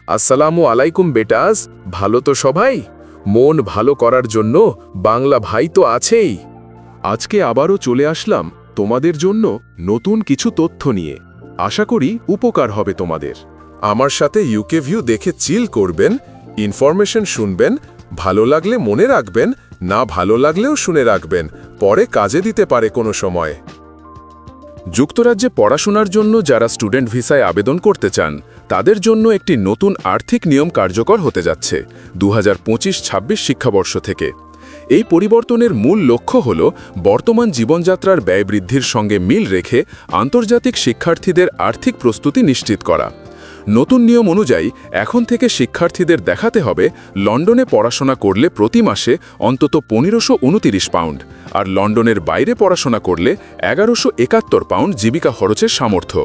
আসসালামু আলাইকুম বেটাস, ভালো তো সবাই? মন ভালো করার জন্য বাংলা ভাই তো আছেই। আজকে আবারও চলে আসলাম তোমাদের জন্য নতুন কিছু তথ্য নিয়ে। আশা করি উপকার হবে তোমাদের। আমার সাথে ইউকে ভিউ দেখে চিল করবেন, ইনফরমেশন শুনবেন, ভালো লাগলে মনে রাখবেন, না ভালো লাগলেও শুনে রাখবেন, পরে কাজে দিতে পারে কোনো সময়। যুক্তরাজ্যে পড়াশোনার জন্য যারা স্টুডেন্ট ভিসায় আবেদন করতে চান তাদের জন্য একটি নতুন আর্থিক নিয়ম কার্যকর হতে যাচ্ছে 2025-26 শিক্ষাবর্ষ থেকে। এই পরিবর্তনের মূল লক্ষ্য হল বর্তমান জীবনযাত্রার ব্যয় বৃদ্ধির সঙ্গে মিল রেখে আন্তর্জাতিক শিক্ষার্থীদের আর্থিক প্রস্তুতি নিশ্চিত করা। নতুন নিয়ম অনুযায়ী এখন থেকে শিক্ষার্থীদের দেখাতে হবে লন্ডনে পড়াশোনা করলে প্রতি মাসে অন্তত 1529 পাউন্ড, আর লন্ডনের বাইরে পড়াশোনা করলে 1171 পাউন্ড জীবিকা খরচের সামর্থ্য।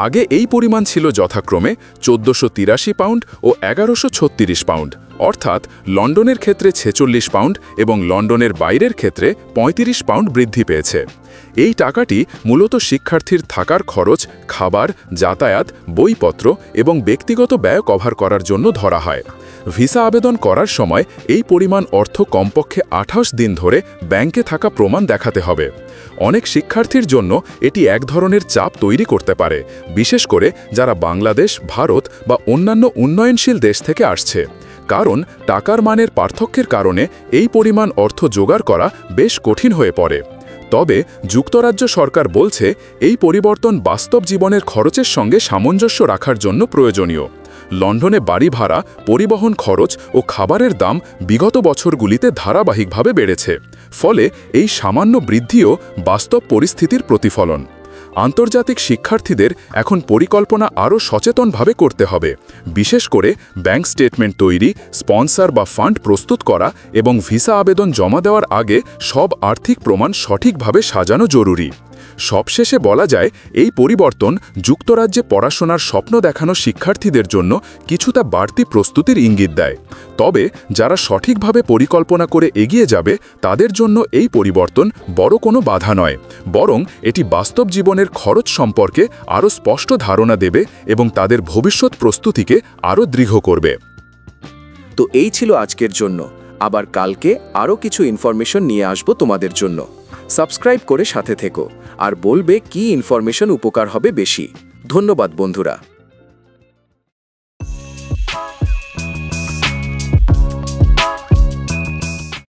আগে এই পরিমাণ ছিল যথাক্রমে 1483 পাউন্ড ও 1136 পাউন্ড, অর্থাৎ লন্ডনের ক্ষেত্রে 46 পাউন্ড এবং লন্ডনের বাইরের ক্ষেত্রে 35 পাউন্ড বৃদ্ধি পেয়েছে। এই টাকাটি মূলত শিক্ষার্থীর থাকার খরচ, খাবার, যাতায়াত, বইপত্র এবং ব্যক্তিগত ব্যয় কভার করার জন্য ধরা হয়। ভিসা আবেদন করার সময় এই পরিমাণ অর্থ কমপক্ষে 28 দিন ধরে ব্যাংকে থাকা প্রমাণ দেখাতে হবে। অনেক শিক্ষার্থীর জন্য এটি এক ধরনের চাপ তৈরি করতে পারে, বিশেষ করে যারা বাংলাদেশ, ভারত বা অন্যান্য উন্নয়নশীল দেশ থেকে আসছে, কারণ টাকার মানের পার্থক্যের কারণে এই পরিমাণ অর্থ জোগাড় করা বেশ কঠিন হয়ে পড়ে। তবে যুক্তরাজ্য সরকার বলছে এই পরিবর্তন বাস্তব জীবনের খরচের সঙ্গে সামঞ্জস্য রাখার জন্য প্রয়োজনীয়। লন্ডনে বাড়ি ভাড়া, পরিবহন খরচ ও খাবারের দাম বিগত বছরগুলিতে ধারাবাহিকভাবে বেড়েছে, ফলে এই সামান্য বৃদ্ধিও বাস্তব পরিস্থিতির প্রতিফলন। আন্তর্জাতিক শিক্ষার্থীদের এখন পরিকল্পনা আরও সচেতনভাবে করতে হবে, বিশেষ করে ব্যাংক স্টেটমেন্ট তৈরি, স্পন্সর বা ফান্ড প্রস্তুত করা এবং ভিসা আবেদন জমা দেওয়ার আগে সব আর্থিক প্রমাণ সঠিকভাবে সাজানো জরুরি। সবশেষে বলা যায়, এই পরিবর্তন যুক্তরাজ্যে পড়াশোনার স্বপ্ন দেখানো শিক্ষার্থীদের জন্য কিছুটা বাড়তি প্রস্তুতির ইঙ্গিত দেয়। তবে যারা সঠিকভাবে পরিকল্পনা করে এগিয়ে যাবে তাদের জন্য এই পরিবর্তন বড় কোনো বাধা নয়, বরং এটি বাস্তব জীবনের খরচ সম্পর্কে আরও স্পষ্ট ধারণা দেবে এবং তাদের ভবিষ্যৎ প্রস্তুতিকে আরও দৃঢ় করবে। তো এই ছিল আজকের জন্য। আবার কালকে আরও কিছু ইনফরমেশন নিয়ে আসব তোমাদের জন্য। সাবস্ক্রাইব করে সাথে থেকো আর বলবে কি ইনফরমেশন উপকার হবে বেশি। ধন্যবাদ বন্ধুরা।